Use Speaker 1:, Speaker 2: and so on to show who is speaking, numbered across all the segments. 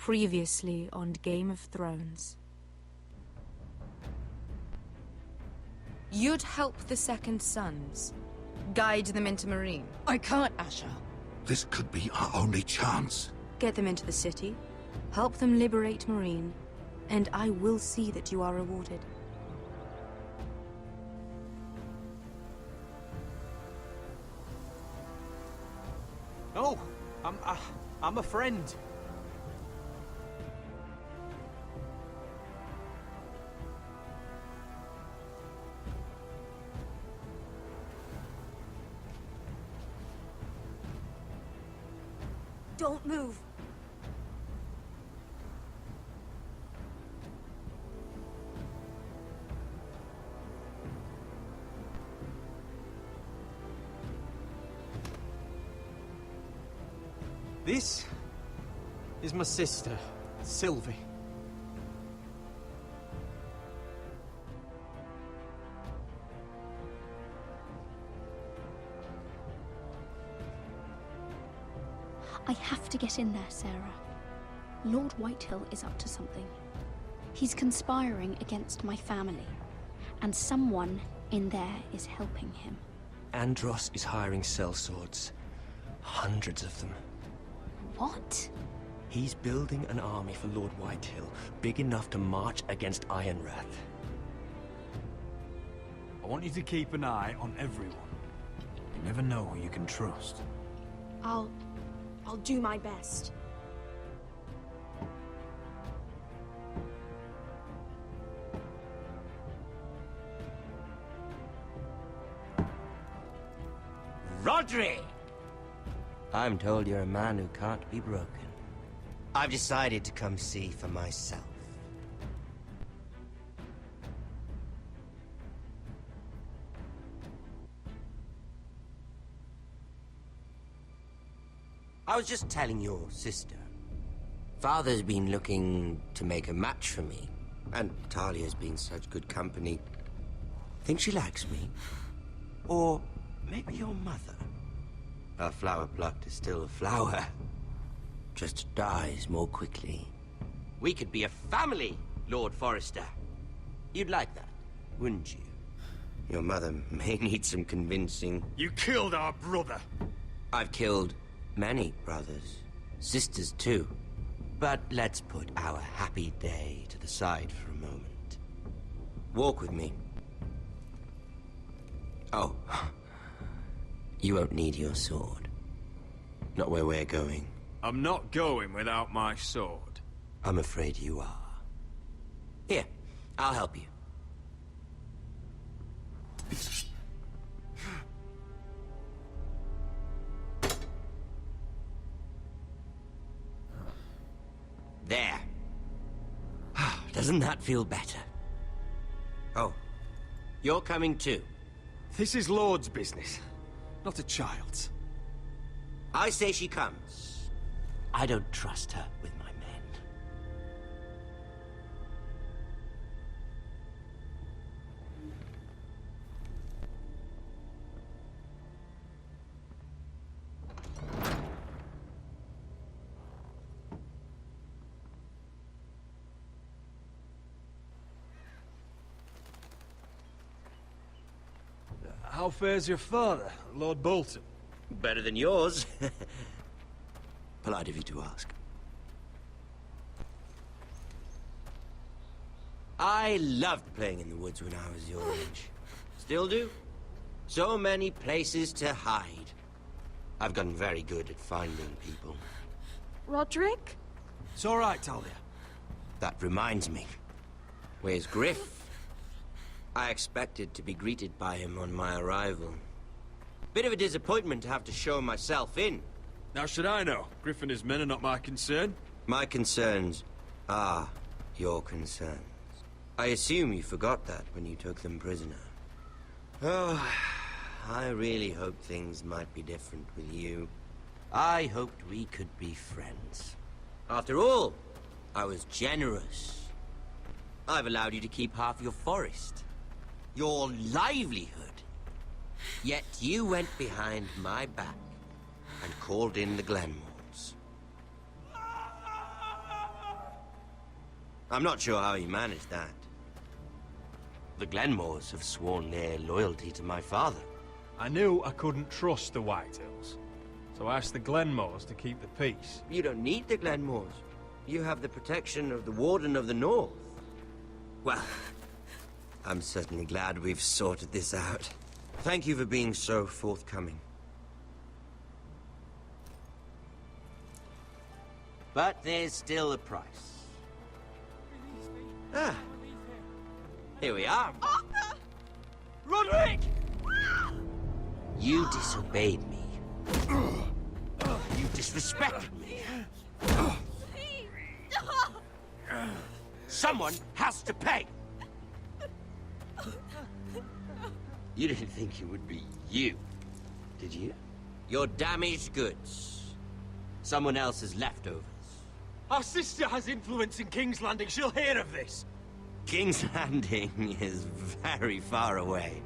Speaker 1: Previously on Game of Thrones. You'd help the Second Sons. Guide them into Marine.
Speaker 2: I can't, Asher.
Speaker 3: This could be our only chance.
Speaker 1: Get them into the city. Help them liberate Marine. And I will see that you are rewarded.
Speaker 4: Oh, I'm a friend.
Speaker 1: Don't move.
Speaker 4: This is my sister, Sylvie.
Speaker 5: I have to get in there, Sarah. Lord Whitehill is up to something. He's conspiring against my family, and someone in there is helping him.
Speaker 6: Andros is hiring sellswords. Hundreds of them.
Speaker 5: What?
Speaker 6: He's building an army for Lord Whitehill, big enough to march against Ironrath.
Speaker 7: I want you to keep an eye on everyone. You never know who you can trust.
Speaker 8: I'll do my best.
Speaker 9: Rodri! I'm told you're a man who can't be broken. I've decided to come see for myself. I was just telling your sister. Father's been looking to make a match for me, and Talia's been such good company. Think she likes me? Or maybe your mother? A flower plucked is still a flower. Just dies more quickly. We could be a family, Lord Forrester. You'd like that, wouldn't you? Your mother may need some convincing.
Speaker 7: You killed our brother!
Speaker 9: I've killed many brothers. Sisters, too. But let's put our happy day to the side for a moment. Walk with me. Oh. You won't need your sword. Not where we're going.
Speaker 7: I'm not going without my sword.
Speaker 9: I'm afraid you are. Here, I'll help you. There. Doesn't that feel better? Oh, you're coming too.
Speaker 4: This is Lord's business, not a child's.
Speaker 9: I say she comes. I don't trust her with my men.
Speaker 7: How fares your father, Lord Bolton?
Speaker 9: Better than yours. Polite of you to ask. I loved playing in the woods when I was your age. Still do. So many places to hide. I've gotten very good at finding people.
Speaker 8: Roderick?
Speaker 4: It's all right, Talia.
Speaker 9: That reminds me. Where's Griff? I expected to be greeted by him on my arrival. Bit of a disappointment to have to show myself in.
Speaker 7: Now should I know? Griff and his men are not my concern.
Speaker 9: My concerns are your concerns. I assume you forgot that when you took them prisoner. Oh, I really hoped things might be different with you. I hoped we could be friends. After all, I was generous. I've allowed you to keep half your forest. Your livelihood. Yet you went behind my back and called in the Glenmores. I'm not sure how he managed that. The Glenmores have sworn their loyalty to my father.
Speaker 7: I knew I couldn't trust the Whitehills, so I asked the Glenmores to keep the peace.
Speaker 9: You don't need the Glenmores. You have the protection of the Warden of the North. Well, I'm certainly glad we've sorted this out. Thank you for being so forthcoming. But there's still a price. Ah. Here we are.
Speaker 8: Arthur!
Speaker 7: Roderick!
Speaker 9: You disobeyed me. You disrespected me. Someone has to pay! You didn't think it would be you, did you? Your damaged goods. Someone else's leftovers.
Speaker 4: Our sister has influence in King's Landing. She'll hear of this.
Speaker 9: King's Landing is very far away.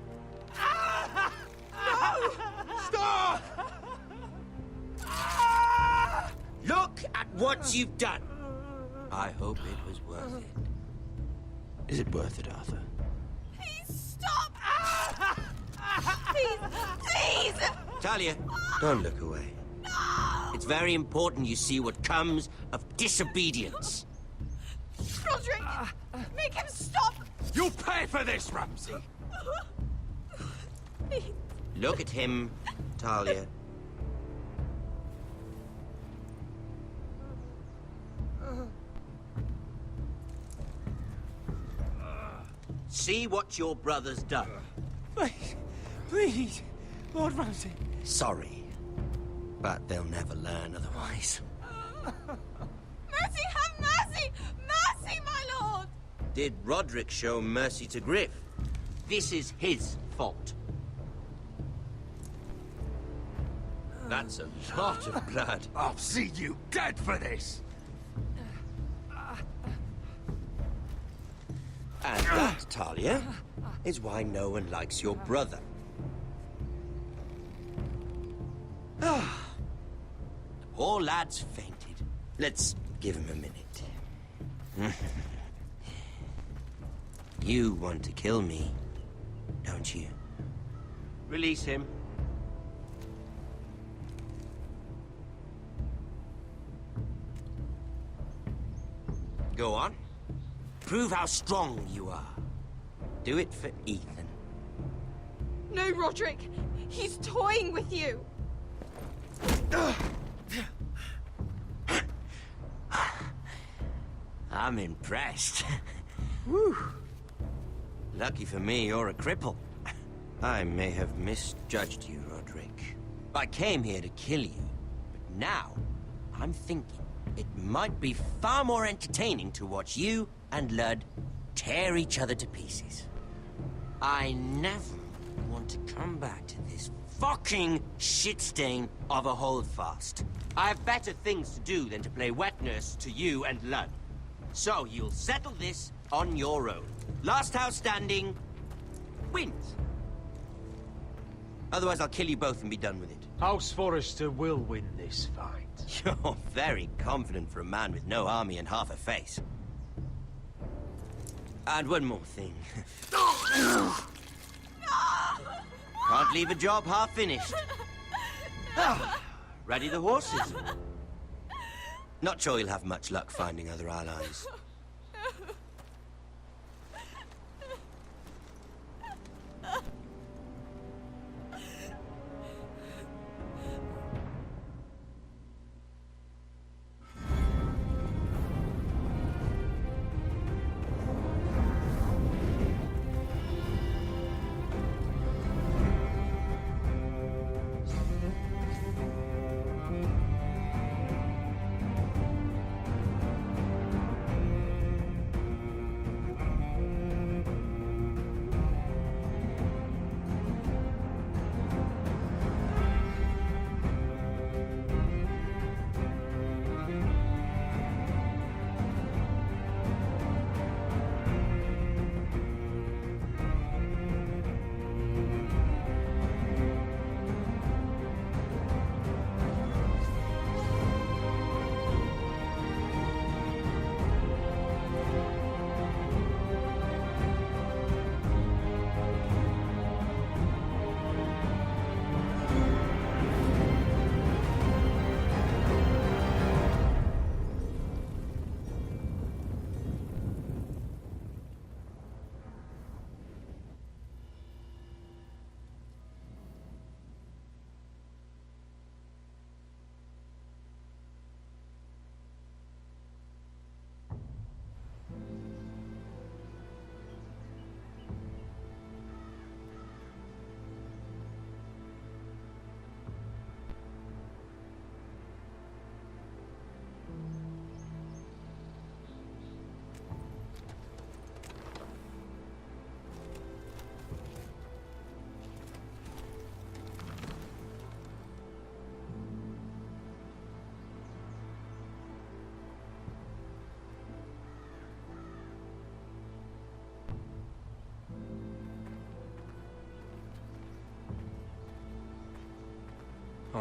Speaker 4: Stop!
Speaker 9: Look at what you've done! I hope it was worth it. Is it worth it, Arthur?
Speaker 8: Please stop! Please, please!
Speaker 9: Talia, don't look away. It's very important you see what comes of disobedience.
Speaker 8: Roderick! Make him stop!
Speaker 4: You'll pay for this, Ramsay!
Speaker 8: Please.
Speaker 9: Look at him, Talia. See what your brother's done.
Speaker 4: Please, Lord Ramsay.
Speaker 9: Sorry, but they'll never learn otherwise.
Speaker 8: Mercy, have mercy! Mercy, my lord!
Speaker 9: Did Roderick show mercy to Griff? This is his fault. That's a lot of blood.
Speaker 4: I'll see you dead for this!
Speaker 9: And that, Talia, is why no one likes your brother. The poor lad's fainted. Let's give him a minute. You want to kill me, don't you? Release him. Go on. Prove how strong you are. Do it for Ethan.
Speaker 8: No, Roderick! He's toying with you!
Speaker 9: I'm impressed. Whew. Lucky for me, you're a cripple. I may have misjudged you, Roderick. I came here to kill you, but now I'm thinking it might be far more entertaining to watch you and Ludd tear each other to pieces. I never want to come back to this fucking shit stain of a holdfast. I have better things to do than to play wet nurse to you and Ludd. So you'll settle this on your own. Last house standing wins. Otherwise I'll kill you both and be done with it.
Speaker 4: House Forrester will win this fight.
Speaker 9: You're very confident for a man with no army and half a face. And one more thing. Can't leave a job half finished. Ready the horses? Not sure you'll have much luck finding other allies.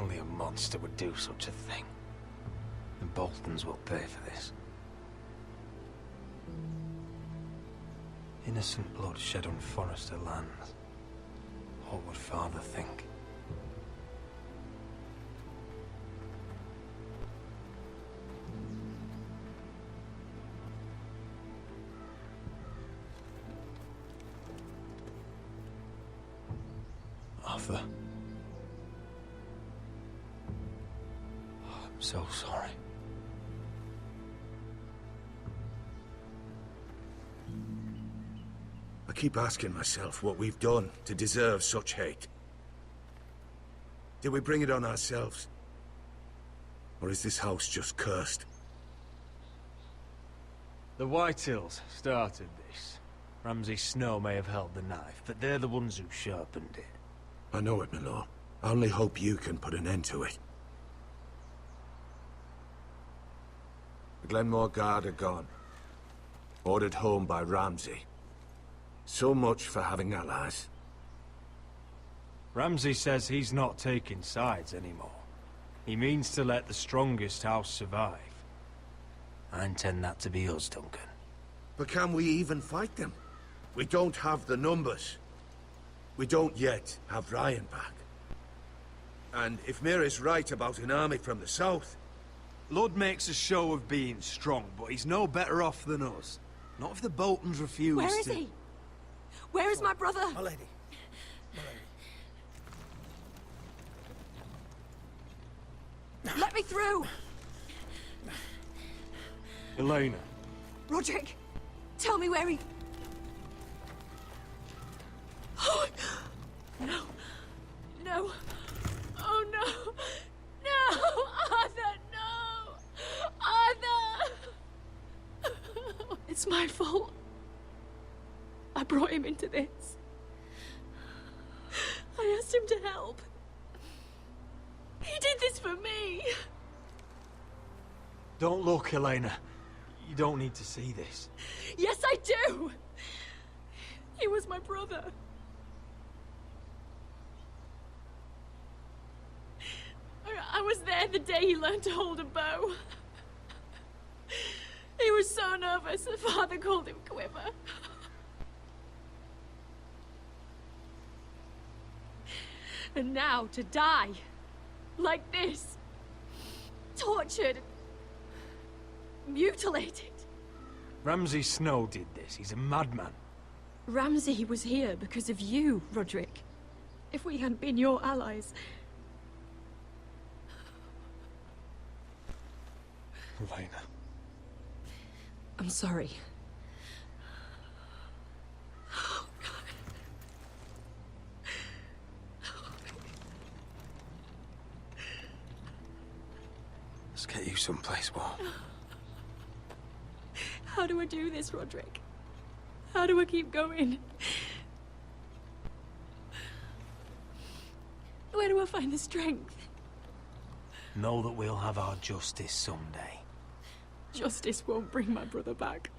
Speaker 7: Only a monster would do such a thing. The Boltons will pay for this. Innocent blood shed on Forrester lands. What would Father think? Arthur. Oh, I'm so sorry.
Speaker 3: I keep asking myself what we've done to deserve such hate. Did we bring it on ourselves? Or is this house just cursed?
Speaker 7: The Whitehills started this. Ramsay Snow may have held the knife, but they're the ones who sharpened it.
Speaker 3: I know it, my lord. I only hope you can put an end to it. The Glenmore Guard are gone. Ordered home by Ramsay. So much for having allies.
Speaker 7: Ramsay says he's not taking sides anymore. He means to let the strongest house survive. I intend that to be us, Duncan.
Speaker 3: But can we even fight them? We don't have the numbers. We don't yet have Ryan back. And if Mira's right about an army from the south...
Speaker 4: Lud makes a show of being strong, but he's no better off than us. Not if the Boltons refuse to...
Speaker 8: Where is he? Where is my brother?
Speaker 2: My lady.
Speaker 8: Let me through!
Speaker 7: Elena.
Speaker 8: Roderick, tell me where he... Oh, no. No. Oh, no. No! Arthur, no! Arthur! It's my fault. I brought him into this. I asked him to help. He did this for me.
Speaker 7: Don't look, Elena. You don't need to see this.
Speaker 8: Yes, I do! He was my brother. I was there the day he learned to hold a bow. He was so nervous, the father called him Quiver. And now to die, like this, tortured, mutilated.
Speaker 7: Ramsay Snow did this. He's a madman.
Speaker 8: Ramsay was here because of you, Roderick. If we hadn't been your allies...
Speaker 7: Elena.
Speaker 8: I'm sorry.
Speaker 7: Let's get you someplace warm.
Speaker 8: How do I do this, Roderick? How do I keep going? Where do I find the strength?
Speaker 7: Know that we'll have our justice someday.
Speaker 8: Justice won't bring my brother back.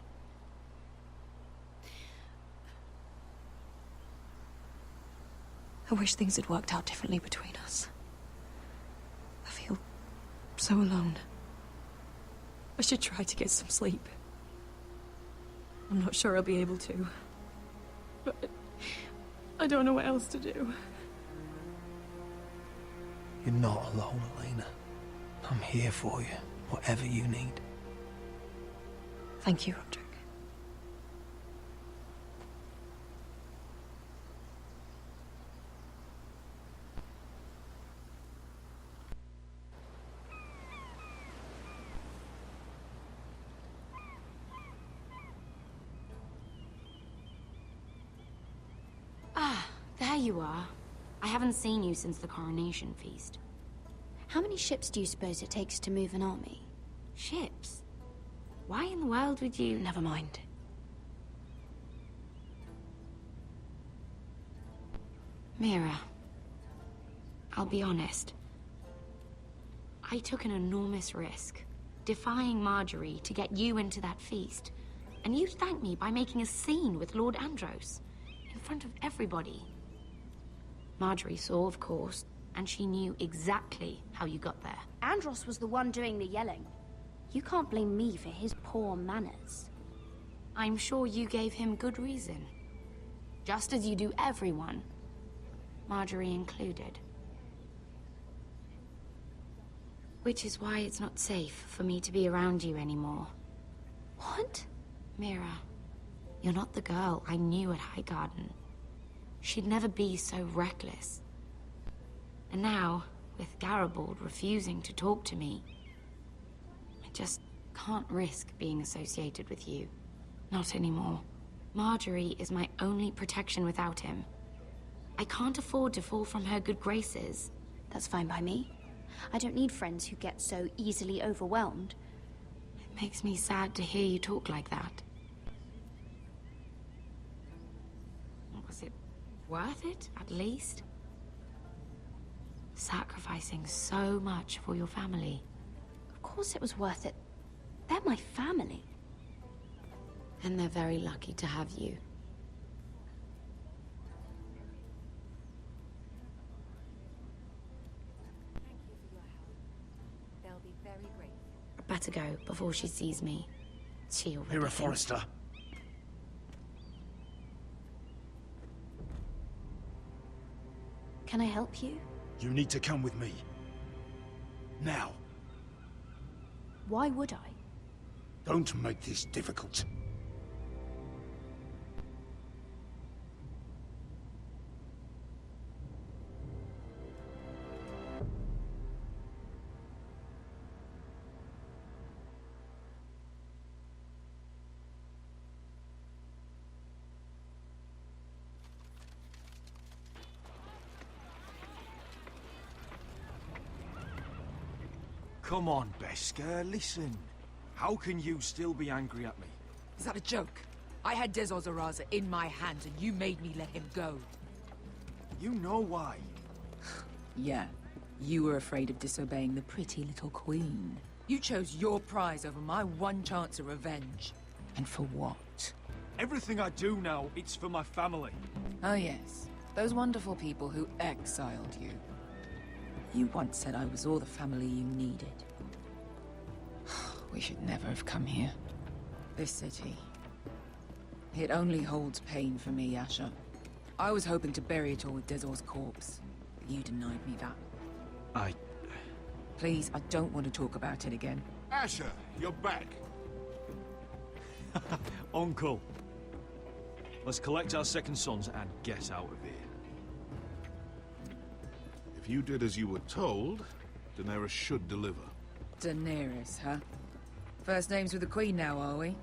Speaker 8: I wish things had worked out differently between us. I feel so alone. I should try to get some sleep. I'm not sure I'll be able to. But I don't know what else to do.
Speaker 7: You're not alone, Elena. I'm here for you, whatever you need.
Speaker 8: Thank you, Roderick.
Speaker 10: There you are. I haven't seen you since the coronation feast.
Speaker 5: How many ships do you suppose it takes to move an army?
Speaker 10: Ships? Why in the world would you...
Speaker 8: Never mind.
Speaker 10: Mira, I'll be honest. I took an enormous risk, defying Marjorie to get you into that feast. And you thanked me by making a scene with Lord Andros, in front of everybody. Marjorie saw, of course, and she knew exactly how you got there.
Speaker 5: Andros was the one doing the yelling. You can't blame me for his poor manners.
Speaker 10: I'm sure you gave him good reason. Just as you do everyone, Marjorie included. Which is why it's not safe for me to be around you anymore.
Speaker 5: What?
Speaker 10: Mira, you're not the girl I knew at Highgarden. She'd never be so reckless. And now, with Garibald refusing to talk to me, I just can't risk being associated with you. Not anymore. Marjorie is my only protection without him. I can't afford to fall from her good graces.
Speaker 5: That's fine by me. I don't need friends who get so easily overwhelmed.
Speaker 10: It makes me sad to hear you talk like that. Was it worth it, at least? Sacrificing so much for your family.
Speaker 5: Of course it was worth it. They're my family.
Speaker 10: And they're very lucky to have you.
Speaker 2: They'll be very grateful.
Speaker 10: I better go before she sees me. She already
Speaker 4: Mira
Speaker 10: thinks-
Speaker 4: Forrester.
Speaker 5: Can I help you?
Speaker 4: You need to come with me. Now.
Speaker 5: Why would I?
Speaker 4: Don't make this difficult.
Speaker 7: Come on, Beskar, listen. How can you still be angry at me?
Speaker 2: Is that a joke? I had Dezor Zaraza in my hands and you made me let him go.
Speaker 7: You know why.
Speaker 2: Yeah, you were afraid of disobeying the pretty little queen. You chose your prize over my one chance of revenge. And for what?
Speaker 7: Everything I do now, it's for my family.
Speaker 2: Oh yes, those wonderful people who exiled you. You once said I was all the family you needed. We should never have come here. This city. It only holds pain for me, Asher. I was hoping to bury it all with Dezor's corpse. But you denied me that. Please, I don't want to talk about it again.
Speaker 3: Asher, you're back.
Speaker 7: Uncle. Let's collect our second sons and get out of here.
Speaker 11: If you did as you were told, Daenerys should deliver.
Speaker 2: Daenerys, huh? First names with the Queen now, are we?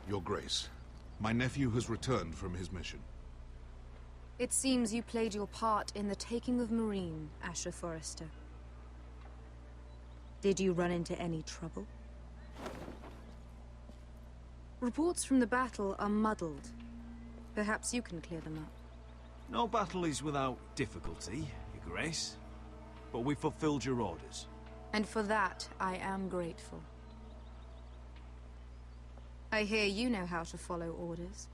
Speaker 11: Your Grace, my nephew has returned from his mission.
Speaker 1: It seems you played your part in the taking of Marine, Asher Forrester. Did you run into any trouble? Reports from the battle are muddled. Perhaps you can clear them up.
Speaker 7: No battle is without difficulty, Your Grace. But we fulfilled your orders.
Speaker 1: And for that, I am grateful. I hear you know how to follow orders,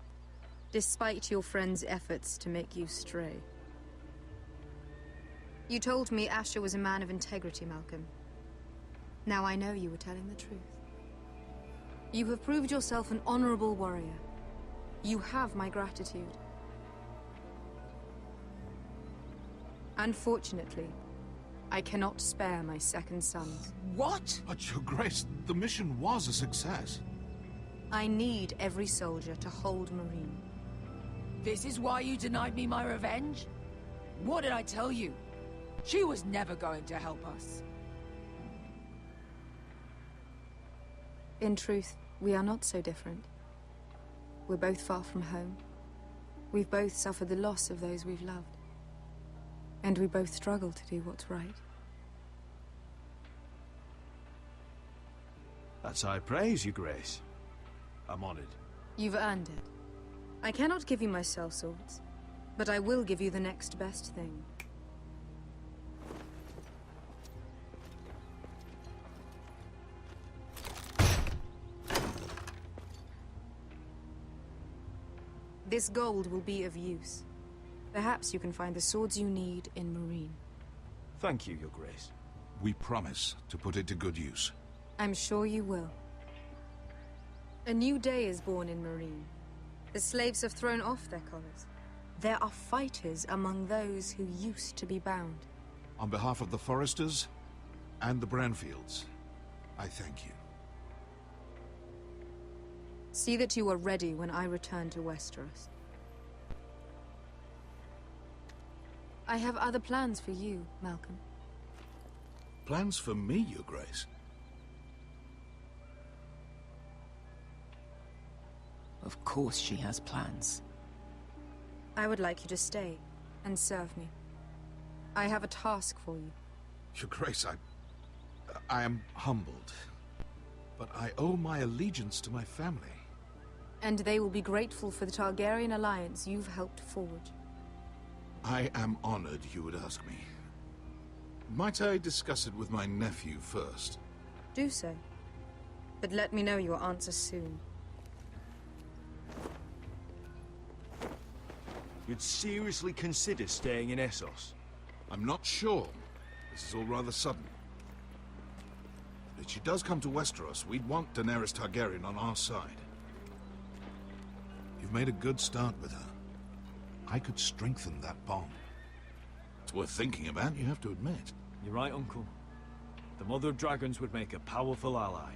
Speaker 1: despite your friend's efforts to make you stray. You told me Asher was a man of integrity, Malcolm. Now I know you were telling the truth. You have proved yourself an honorable warrior. You have my gratitude. Unfortunately, I cannot spare my second sons.
Speaker 2: What?
Speaker 11: But, Your Grace, the mission was a success.
Speaker 1: I need every soldier to hold Marine.
Speaker 2: This is why you denied me my revenge? What did I tell you? She was never going to help us.
Speaker 1: In truth, we are not so different. We're both far from home. We've both suffered the loss of those we've loved. And we both struggle to do what's right.
Speaker 7: That's high praise, Your Grace. I'm honored.
Speaker 1: You've earned it. I cannot give you my sellswords, but I will give you the next best thing. This gold will be of use. Perhaps you can find the swords you need in Marine.
Speaker 7: Thank you, Your Grace.
Speaker 11: We promise to put it to good use.
Speaker 1: I'm sure you will. A new day is born in Marine. The slaves have thrown off their collars. There are fighters among those who used to be bound.
Speaker 11: On behalf of the Foresters and the Branfields, I thank you.
Speaker 1: See that you are ready when I return to Westeros. I have other plans for you, Malcolm.
Speaker 11: Plans for me, Your Grace?
Speaker 2: Of course she has plans.
Speaker 1: I would like you to stay and serve me. I have a task for you.
Speaker 11: Your Grace, I am humbled. But I owe my allegiance to my family.
Speaker 1: And they will be grateful for the Targaryen alliance you've helped forge.
Speaker 11: I am honored you would ask me. Might I discuss it with my nephew first?
Speaker 1: Do so. But let me know your answer soon.
Speaker 7: You'd seriously consider staying in Essos?
Speaker 11: I'm not sure. This is all rather sudden. If she does come to Westeros, we'd want Daenerys Targaryen on our side. You've made a good start with her. I could strengthen that bond. It's worth thinking about, you have to admit.
Speaker 7: You're right, Uncle. The Mother of Dragons would make a powerful ally.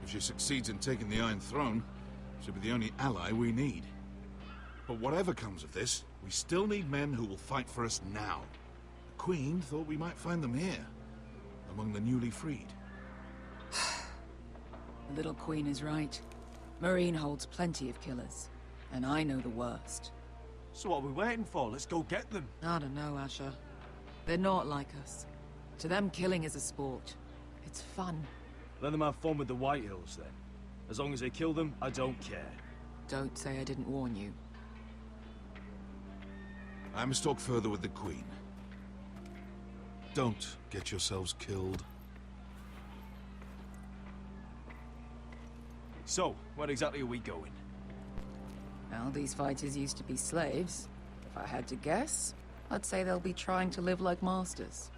Speaker 11: If she succeeds in taking the Iron Throne, she'll be the only ally we need. But whatever comes of this, we still need men who will fight for us now. The Queen thought we might find them here, among the newly freed.
Speaker 2: The little queen is right. Marine holds plenty of killers, and I know the worst.
Speaker 7: So what are we waiting for? Let's go get them.
Speaker 2: I don't know, Asher. They're not like us. To them, killing is a sport. It's fun.
Speaker 7: Let them have fun with the Whitehills, then. As long as they kill them, I don't care.
Speaker 2: Don't say I didn't warn you.
Speaker 11: I must talk further with the Queen. Don't get yourselves killed.
Speaker 7: So, where exactly are we going?
Speaker 2: Well, these fighters used to be slaves. If I had to guess, I'd say they'll be trying to live like masters.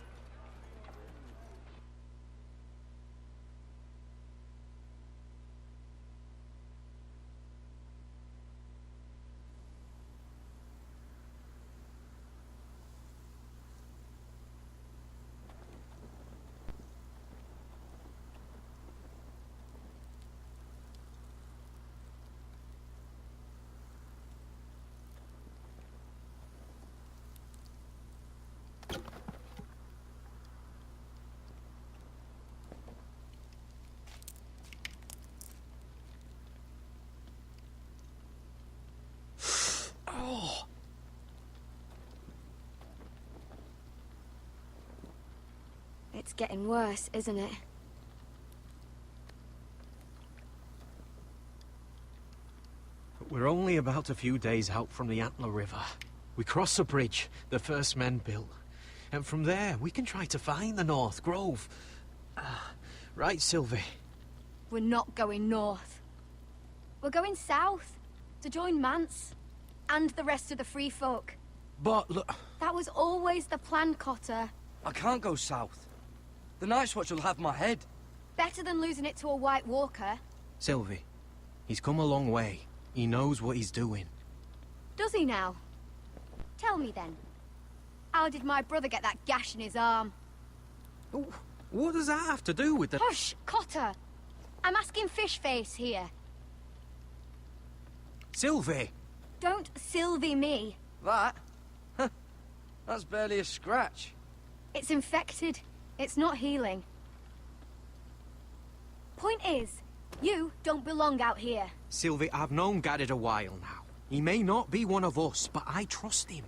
Speaker 12: It's getting worse, isn't it?
Speaker 6: We're only about a few days out from the Antler River. We cross the bridge the first men built. And from there, we can try to find the North Grove. Right, Sylvie?
Speaker 12: We're not going north. We're going south, to join Mance, and the rest of the Free Folk.
Speaker 6: But look...
Speaker 12: That was always the plan, Cotter.
Speaker 13: I can't go south. The Night's Watch will have my head.
Speaker 12: Better than losing it to a White Walker.
Speaker 6: Sylvie, he's come a long way. He knows what he's doing.
Speaker 12: Does he now? Tell me then. How did my brother get that gash in his arm?
Speaker 6: What does that have to do with the...
Speaker 12: Hush, Cotter! I'm asking Fishface here.
Speaker 6: Sylvie!
Speaker 12: Don't Sylvie me.
Speaker 13: That? That's barely a scratch.
Speaker 12: It's infected. It's not healing. Point is, you don't belong out here.
Speaker 6: Sylvie, I've known Gaddard a while now. He may not be one of us, but I trust him.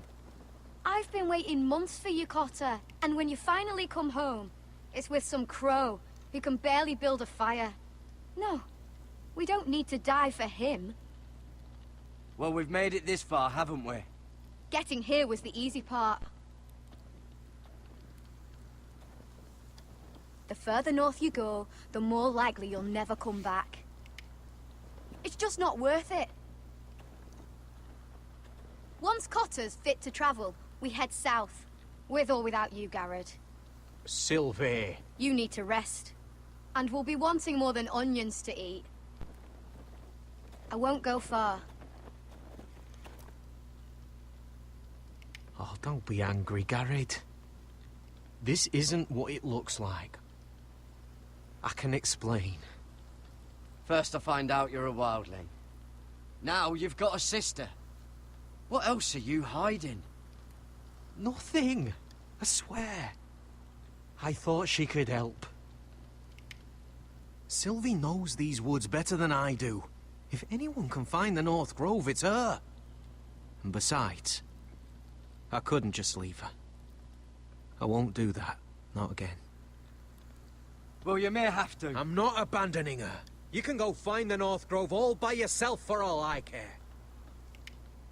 Speaker 12: I've been waiting months for you, Cotter. And when you finally come home, it's with some crow who can barely build a fire. No, we don't need to die for him.
Speaker 13: Well, we've made it this far, haven't we?
Speaker 12: Getting here was the easy part. The further north you go, the more likely you'll never come back. It's just not worth it. Once Cotter's fit to travel, we head south. With or without you, Garrett.
Speaker 6: Sylvie.
Speaker 12: You need to rest. And we'll be wanting more than onions to eat. I won't go far.
Speaker 6: Oh, don't be angry, Garrett. This isn't what it looks like. I can explain.
Speaker 13: First I find out you're a wildling. Now you've got a sister. What else are you hiding?
Speaker 6: Nothing. I swear. I thought she could help. Sylvie knows these woods better than I do. If anyone can find the North Grove, it's her. And besides, I couldn't just leave her. I won't do that. Not again.
Speaker 13: Well, you may have to.
Speaker 6: I'm not abandoning her. You can go find the North Grove all by yourself for all I care.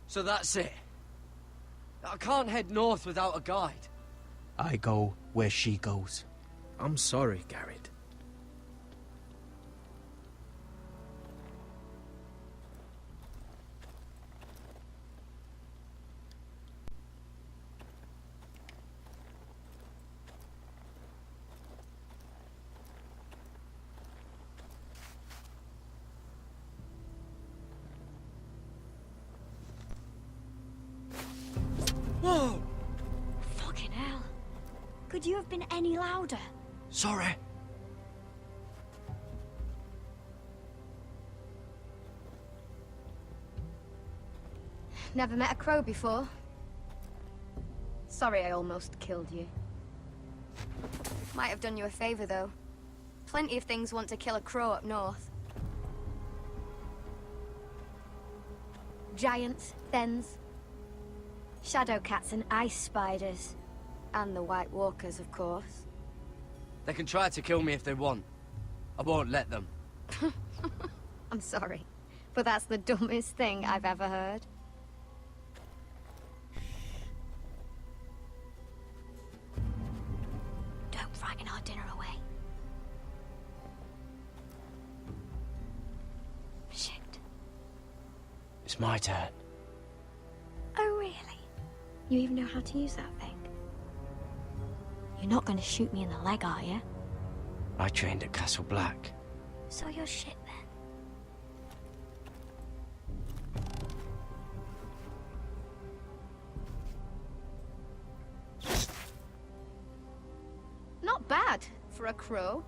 Speaker 13: So that's it. I can't head north without a guide.
Speaker 6: I go where she goes. I'm sorry, Garrett.
Speaker 13: Whoa!
Speaker 5: Fucking hell. Could you have been any louder?
Speaker 13: Sorry.
Speaker 12: Never met a crow before. Sorry I almost killed you. Might have done you a favor, though. Plenty of things want to kill a crow up north. Giants, thens, shadow cats and ice spiders. And the White Walkers, of course.
Speaker 13: They can try to kill me if they want. I won't let them.
Speaker 12: I'm sorry, but that's the dumbest thing I've ever heard.
Speaker 5: Don't frighten our dinner away. Shit.
Speaker 13: It's my turn.
Speaker 5: Oh, really? You even know how to use that thing? You're not going to shoot me in the leg, are you?
Speaker 13: I trained at Castle Black.
Speaker 5: So you're shit then.
Speaker 12: Not bad for a crow.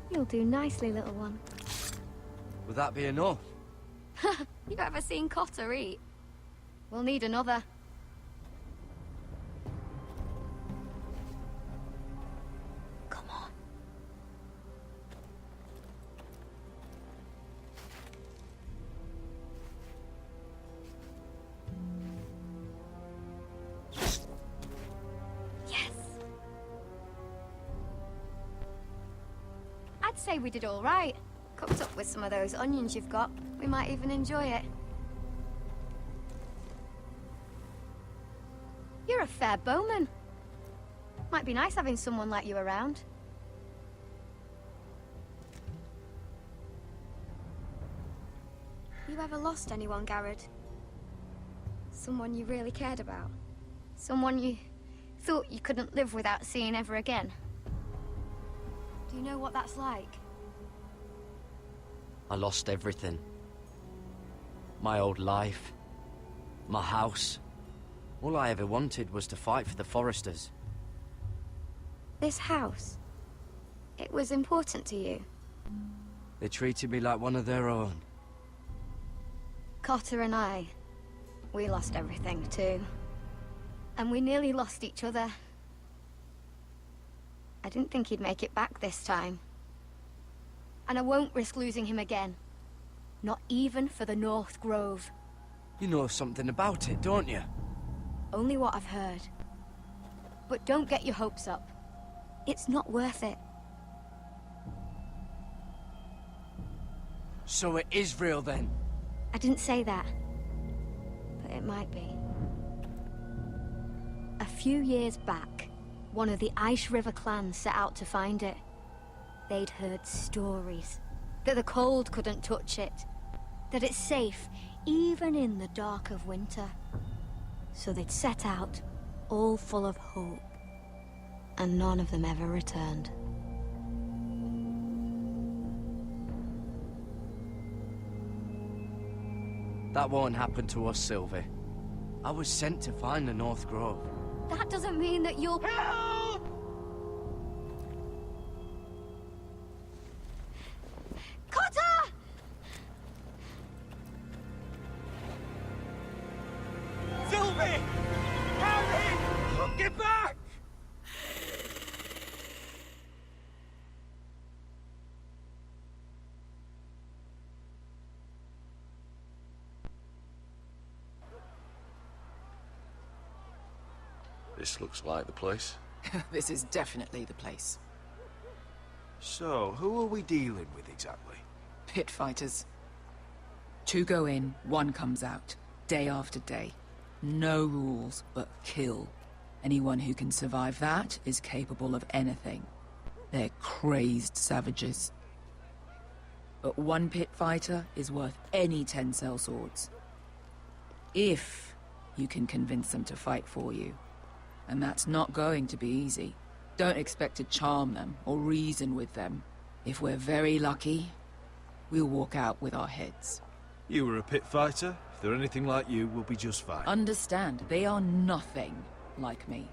Speaker 12: You'll do nicely, little one.
Speaker 13: Would that be enough?
Speaker 12: You ever seen Cotter eat? We'll need another.
Speaker 5: Come on.
Speaker 12: Yes! I'd say we did all right. Cooked up with some of those onions you've got. We might even enjoy it. You're a fair bowman. Might be nice having someone like you around. You ever lost anyone, Garrett? Someone you really cared about? Someone you thought you couldn't live without seeing ever again? Do you know what that's like?
Speaker 13: I lost everything. My old life. My house. All I ever wanted was to fight for the Foresters.
Speaker 12: This house, it was important to you?
Speaker 13: They treated me like one of their own.
Speaker 12: Cotter and I, we lost everything too. And we nearly lost each other. I didn't think he'd make it back this time. And I won't risk losing him again. Not even for the North Grove.
Speaker 13: You know something about it, don't you?
Speaker 12: Only what I've heard. But don't get your hopes up. It's not worth it.
Speaker 13: So it is real then?
Speaker 12: I didn't say that. But it might be. A few years back, one of the Ice River clans set out to find it. They'd heard stories. that the cold couldn't touch it, that it's safe even in the dark of winter. So they'd set out, all full of hope, and none of them ever returned.
Speaker 13: That won't happen to us, Sylvie. I was sent to find the North Grove.
Speaker 12: That doesn't mean that you'll... Help! Cotter!
Speaker 4: Sylvie! Harry! Get back!
Speaker 14: This looks like the place.
Speaker 2: This is definitely the place.
Speaker 4: So, who are we dealing with exactly?
Speaker 2: Pit fighters. 2 go in, 1 comes out. Day after day. No rules, but kill. Anyone who can survive that is capable of anything. They're crazed savages. But 1 pit fighter is worth any 10 sellswords. If you can convince them to fight for you. And that's not going to be easy. Don't expect to charm them or reason with them. If we're very lucky, we'll walk out with our heads.
Speaker 4: You were a pit fighter. If they're anything like you, we'll be just fine.
Speaker 2: Understand, they are nothing like me.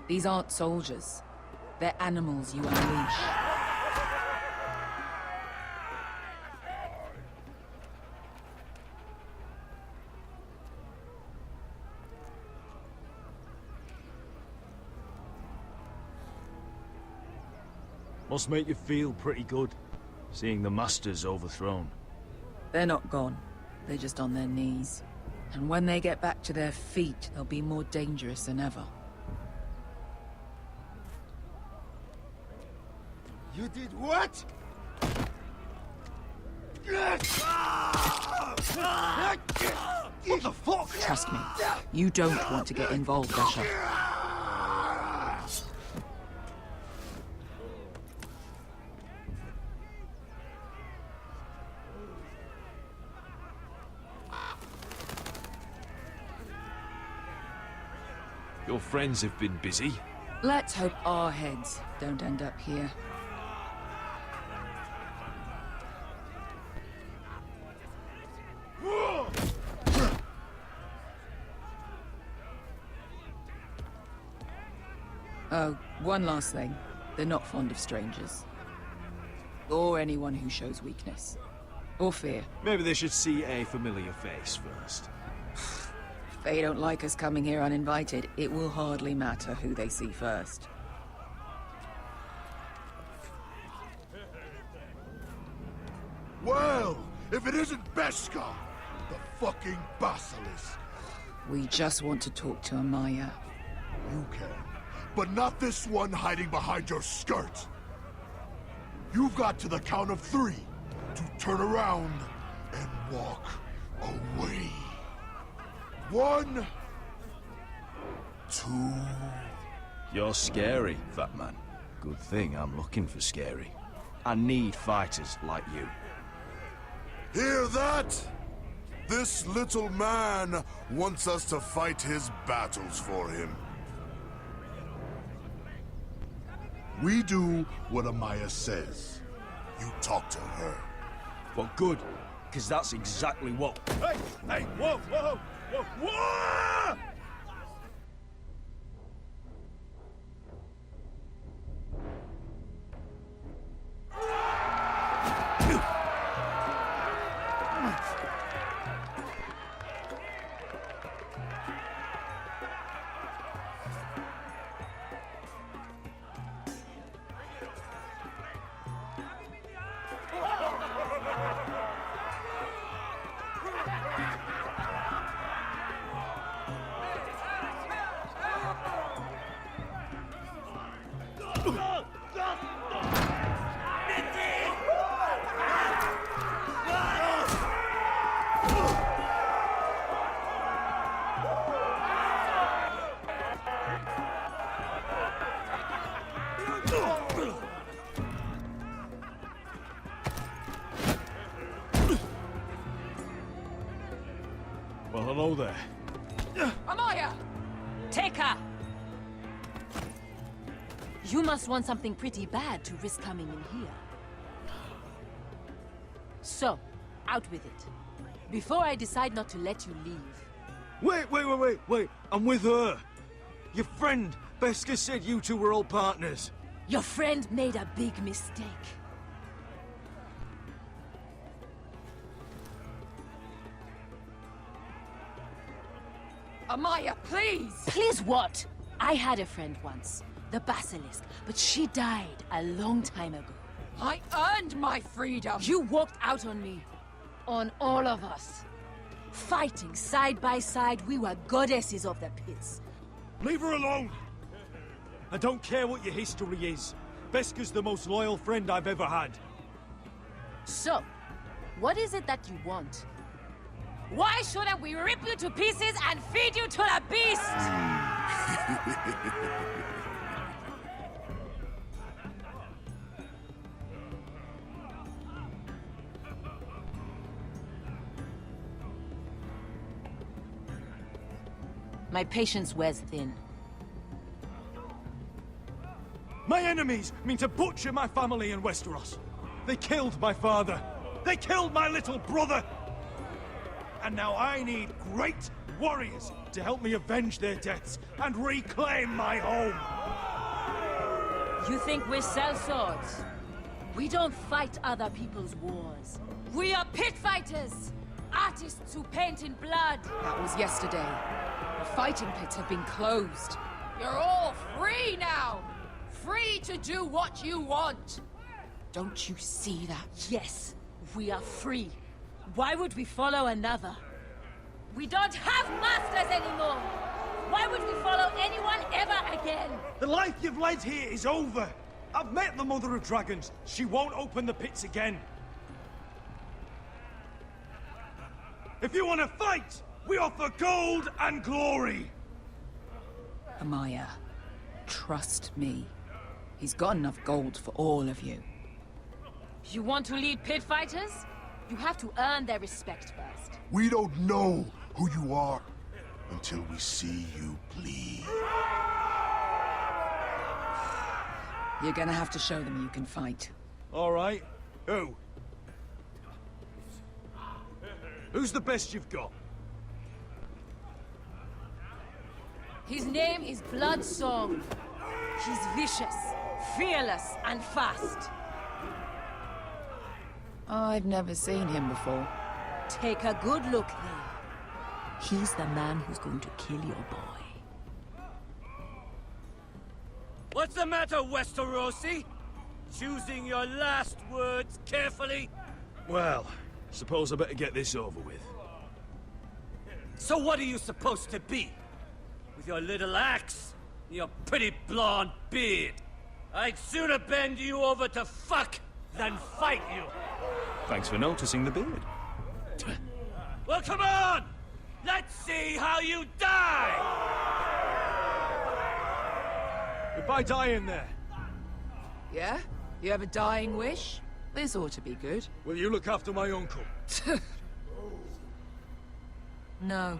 Speaker 2: These aren't soldiers. They're animals you unleash.
Speaker 7: Must make you feel pretty good, seeing the Masters overthrown.
Speaker 2: They're not gone. They're just on their knees. And when they get back to their feet, they'll be more dangerous than ever.
Speaker 3: You did what?
Speaker 4: What the fuck?
Speaker 2: Trust me, you don't want to get involved, Asher.
Speaker 7: Your friends have been busy.
Speaker 2: Let's hope our heads don't end up here. Oh, one last thing. They're not fond of strangers. Or anyone who shows weakness. Or fear.
Speaker 4: Maybe they should see a familiar face first.
Speaker 2: If they don't like us coming here uninvited, it will hardly matter who they see first.
Speaker 3: Well, if it isn't Beskar, the fucking basilisk.
Speaker 2: We just want to talk to Amaya.
Speaker 3: You can, but not this one hiding behind your skirt. You've got to the count of 3 to turn around and walk away. 1, 2...
Speaker 7: You're scary, fat man. Good thing I'm looking for scary. I need fighters like you.
Speaker 3: Hear that? This little man wants us to fight his battles for him. We do what Amaya says. You talk to her.
Speaker 7: Well, good, because that's exactly what...
Speaker 3: Hey! Hey! Whoa! Whoa! Whoa! Whoa!
Speaker 7: Well, hello there.
Speaker 14: Amaya! Take her! You must want something pretty bad to risk coming in here. So, out with it. Before I decide not to let you leave.
Speaker 7: Wait. I'm with her. Your friend, Beskar, said you two were old partners.
Speaker 14: Your friend made a big mistake. Amaya, please! Please what? I had a friend once, the Basilisk, but she died a long time ago. I earned my freedom! You walked out on me. On all of us. Fighting side by side, we were goddesses of the pits.
Speaker 7: Leave her alone! I don't care what your history is. Beskar's the most loyal friend I've ever had.
Speaker 14: So, what is it that you want? Why shouldn't we rip you to pieces and feed you to the beast? My patience wears thin.
Speaker 7: My enemies mean to butcher my family in Westeros. They killed my father. They killed my little brother. And now I need great warriors to help me avenge their deaths and reclaim my home.
Speaker 14: You think we sell swords? We don't fight other people's wars. We are pit fighters! Artists who paint in blood!
Speaker 2: That was yesterday. The fighting pits have been closed.
Speaker 14: You're all free now! Free to do what you want!
Speaker 2: Don't you see that?
Speaker 14: Yes, we are free. Why would we follow another? We don't have masters anymore! Why would we follow anyone ever again?
Speaker 7: The life you've led here is over. I've met the Mother of Dragons. She won't open the pits again. If you want to fight, we offer gold and glory.
Speaker 2: Amaya, trust me. He's got enough gold for all of you.
Speaker 14: You want to lead pit fighters? You have to earn their respect first.
Speaker 3: We don't know who you are until we see you bleed.
Speaker 2: You're gonna have to show them you can fight.
Speaker 7: All right. Who? Who's the best you've got?
Speaker 14: His name is Bloodsong. He's vicious, fearless, and fast.
Speaker 2: I've never seen him before.
Speaker 14: Take a good look then. He's the man who's going to kill your boy.
Speaker 15: What's the matter, Westerosi? Choosing your last words carefully?
Speaker 7: Well, suppose I better get this over with.
Speaker 15: So what are you supposed to be? With your little axe and your pretty blonde beard? I'd sooner bend you over to fuck than fight you.
Speaker 7: Thanks for noticing the beard.
Speaker 15: Well, come on! Let's see how you die!
Speaker 7: If I die in there,
Speaker 2: Yeah? You have a dying wish? This ought to be good.
Speaker 7: will you look after my uncle?
Speaker 2: No.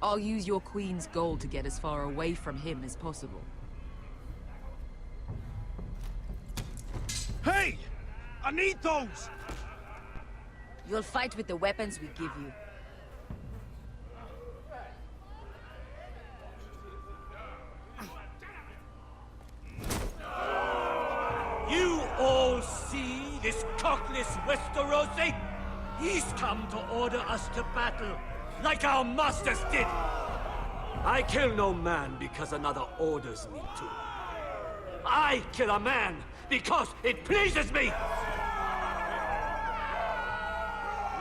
Speaker 2: I'll use your queen's gold to get as far away from him as possible.
Speaker 7: Hey! I need those!
Speaker 14: You'll fight with the weapons we give you.
Speaker 15: You all see this cockless Westerosi? He's come to order us to battle, like our masters did. I kill no man because another orders me to. I kill a man because it pleases me!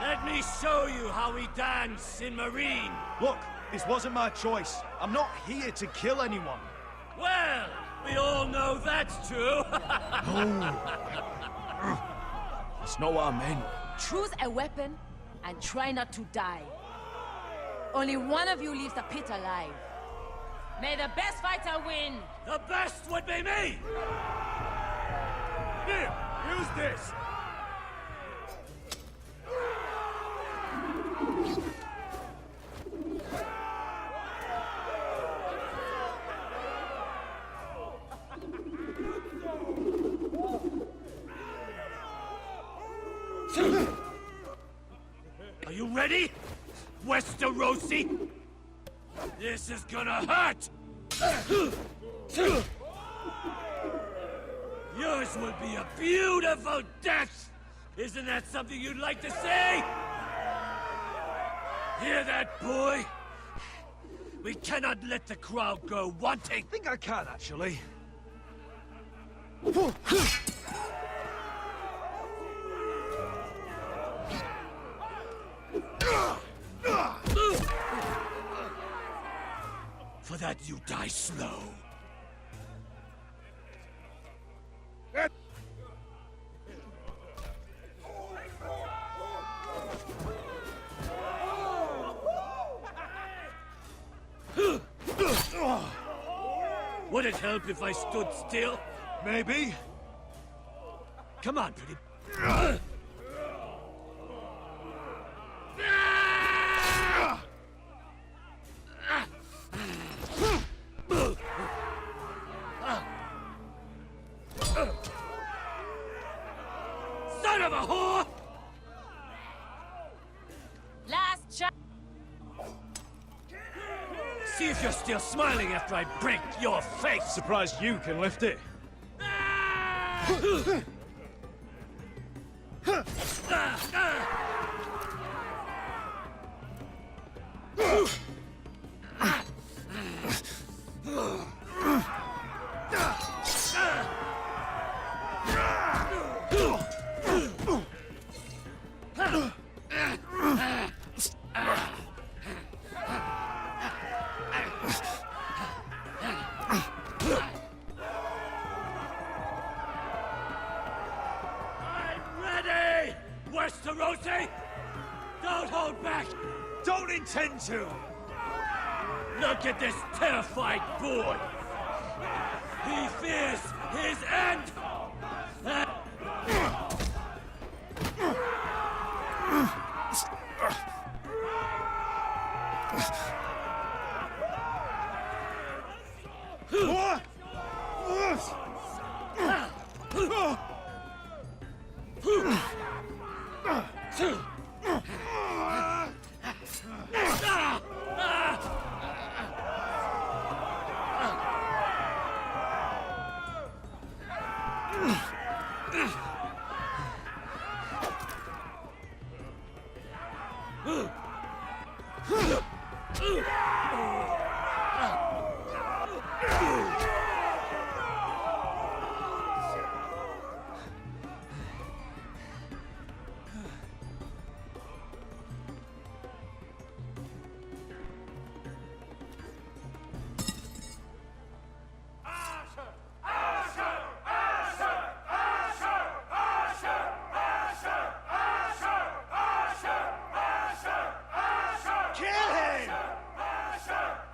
Speaker 15: Let me show you how we dance in Marine.
Speaker 7: Look, this wasn't my choice. I'm not here to kill anyone.
Speaker 15: Well, we all know that's true.
Speaker 7: That's not what I meant.
Speaker 14: Choose a weapon and try not to die. Only one of you leaves the pit alive. May the best fighter win!
Speaker 15: The best would be me!
Speaker 7: Here, use this.
Speaker 15: Westerosi? This is gonna hurt! Yours will be a beautiful death! Isn't that something you'd like to say? Hear that, boy? We cannot let the crowd go wanting!
Speaker 7: I think I can, actually.
Speaker 15: For that you die slow. Would it help if I stood still?
Speaker 7: Maybe.
Speaker 15: Come on, pretty... Son of a whore!
Speaker 14: Last shot.
Speaker 15: See if you're still smiling after I break your face!
Speaker 7: Surprised you can lift it.
Speaker 15: Westerosi! Don't hold back!
Speaker 7: Don't intend to!
Speaker 15: Look at this terrified boy! He fears his end!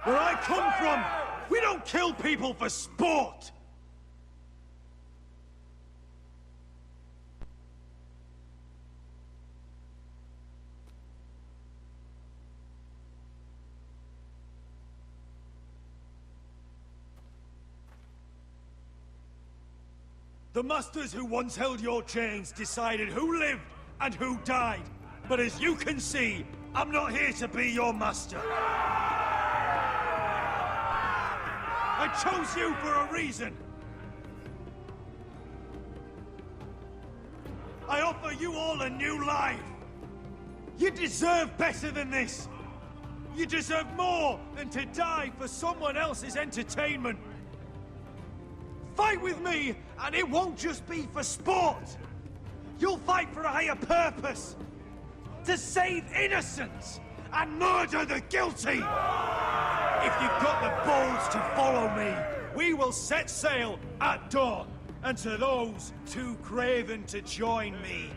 Speaker 7: Where I come from, we don't kill people for sport! The masters who once held your chains decided who lived and who died. But as you can see, I'm not here to be your master. I chose you for a reason. I offer you all a new life. You deserve better than this. You deserve more than to die for someone else's entertainment. Fight with me, and it won't just be for sport. You'll fight for a higher purpose. To save innocents and murder the guilty. If you've got the balls to follow me, we will set sail at dawn. And to those too craven to join me,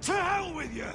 Speaker 7: to hell with you!